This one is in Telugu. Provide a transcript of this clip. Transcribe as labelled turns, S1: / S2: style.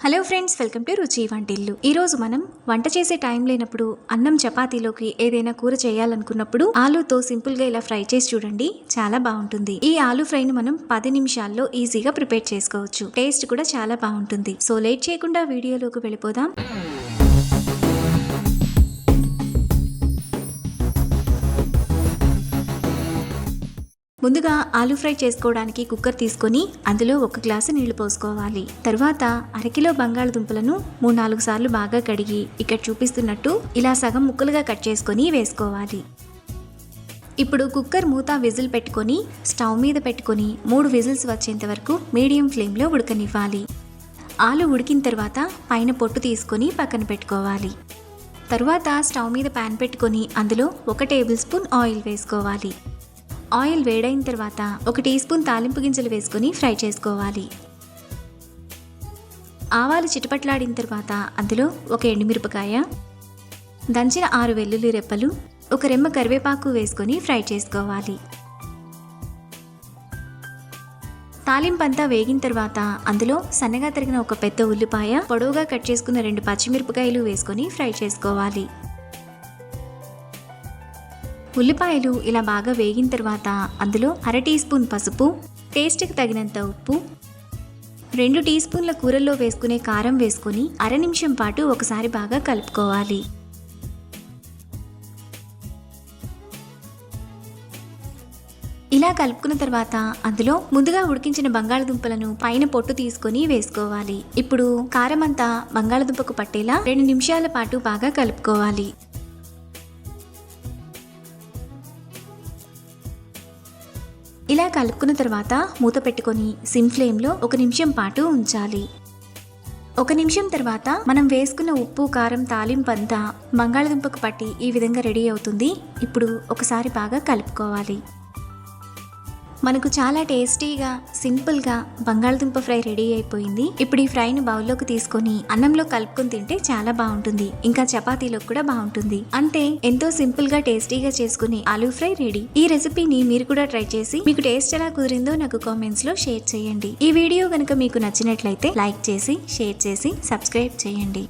S1: హలో ఫ్రెండ్స్, వెల్కమ్ టు రుచి వంటిల్లు. ఈ రోజు మనం వంట చేసే టైం లేనప్పుడు అన్నం చపాతీలోకి ఏదైనా కూర చేయాలనుకున్నప్పుడు ఆలూతో సింపుల్ గా ఇలా ఫ్రై చేసి చూడండి, చాలా బాగుంటుంది. ఈ ఆలూ ఫ్రై ని మనం 10 నిమిషాల్లో ఈజీగా ప్రిపేర్ చేసుకోవచ్చు. టేస్ట్ కూడా చాలా బాగుంటుంది. సో లేట్ చేయకుండా వీడియోలోకి వెళ్ళిపోదాం. ముందుగా ఆలూ ఫ్రై చేసుకోవడానికి కుక్కర్ తీసుకొని అందులో 1 గ్లాసు నీళ్లు పోసుకోవాలి. తర్వాత అరకిలో బంగాళదుంపలను 3-4 సార్లు బాగా కడిగి ఇక్కడ చూపిస్తున్నట్టు ఇలా సగం ముక్కలుగా కట్ చేసుకొని వేసుకోవాలి. ఇప్పుడు కుక్కర్ మూత విజిల్ పెట్టుకొని స్టవ్ మీద పెట్టుకొని 3 విజిల్స్ వచ్చేంత వరకు మీడియం ఫ్లేమ్లో ఉడకనివ్వాలి. ఆలు ఉడికిన తర్వాత పైన పొట్టు తీసుకొని పక్కన పెట్టుకోవాలి. తర్వాత స్టవ్ మీద ప్యాన్ పెట్టుకొని అందులో 1 టేబుల్ స్పూన్ ఆయిల్ వేసుకోవాలి. ఆయిల్ వేడైన తర్వాత 1 టీ స్పూన్ తాలింపు గింజలు వేసుకొని ఫ్రై చేసుకోవాలి. ఆవాలు చిటపట్లాడిన తర్వాత అందులో 1 ఎండుమిరపకాయ, దంచిన 6 వెల్లుల్లి రెప్పలు, 1 రెమ్మ కరివేపాకు వేసుకొని ఫ్రై చేసుకోవాలి. తాలింపు అంతా వేగిన తర్వాత అందులో సన్నగా తరిగిన 1 పెద్ద ఉల్లిపాయ, పొడవుగా కట్ చేసుకున్న 2 పచ్చిమిరపకాయలు వేసుకొని ఫ్రై చేసుకోవాలి. ఉల్లిపాయలు ఇలా బాగా వేగిన తర్వాత అందులో 1/2 టీ స్పూన్ పసుపు, టేస్ట్కి తగినంత ఉప్పు, 2 టీ స్పూన్ల కూరల్లో వేసుకునే కారం వేసుకొని 1/2 నిమిషం పాటు ఒకసారి బాగా కలుపుకోవాలి. ఇలా కలుపుకున్న తర్వాత అందులో ముందుగా ఉడికించిన బంగాళదుంపలను పైన పొట్టు తీసుకొని వేసుకోవాలి. ఇప్పుడు కారం అంతా బంగాళదుంపకు పట్టేలా 2 నిమిషాల పాటు బాగా కలుపుకోవాలి. ఇలా కలుపుకున్న తర్వాత మూత పెట్టుకొని సిమ్ ఫ్లేమ్లో 1 నిమిషం పాటు ఉంచాలి. 1 నిమిషం తర్వాత మనం వేసుకున్న ఉప్పు, కారం, తాలింపు అంతా బంగాళదుంపకు పట్టి ఈ విధంగా రెడీ అవుతుంది. ఇప్పుడు ఒకసారి బాగా కలుపుకోవాలి. మనకు చాలా టేస్టీగా సింపుల్గా బంగాళదుంప ఫ్రై రెడీ అయిపోయింది. ఇప్పుడు ఈ ఫ్రైని బౌల్లోకి తీసుకొని అన్నంలో కలుపుకొని తింటే చాలా బాగుంటుంది. ఇంకా చపాతీలో కూడా బాగుంటుంది. అంతే, ఎంతో సింపుల్గా టేస్టీగా చేసుకునే ఆలూ ఫ్రై రెడీ. ఈ రెసిపీని మీరు కూడా ట్రై చేసి మీకు టేస్ట్ ఎలా కుదిరిందో నాకు కామెంట్స్ లో షేర్ చేయండి. ఈ వీడియో కనుక మీకు నచ్చినట్లయితే లైక్ చేసి, షేర్ చేసి, సబ్స్క్రైబ్ చేయండి.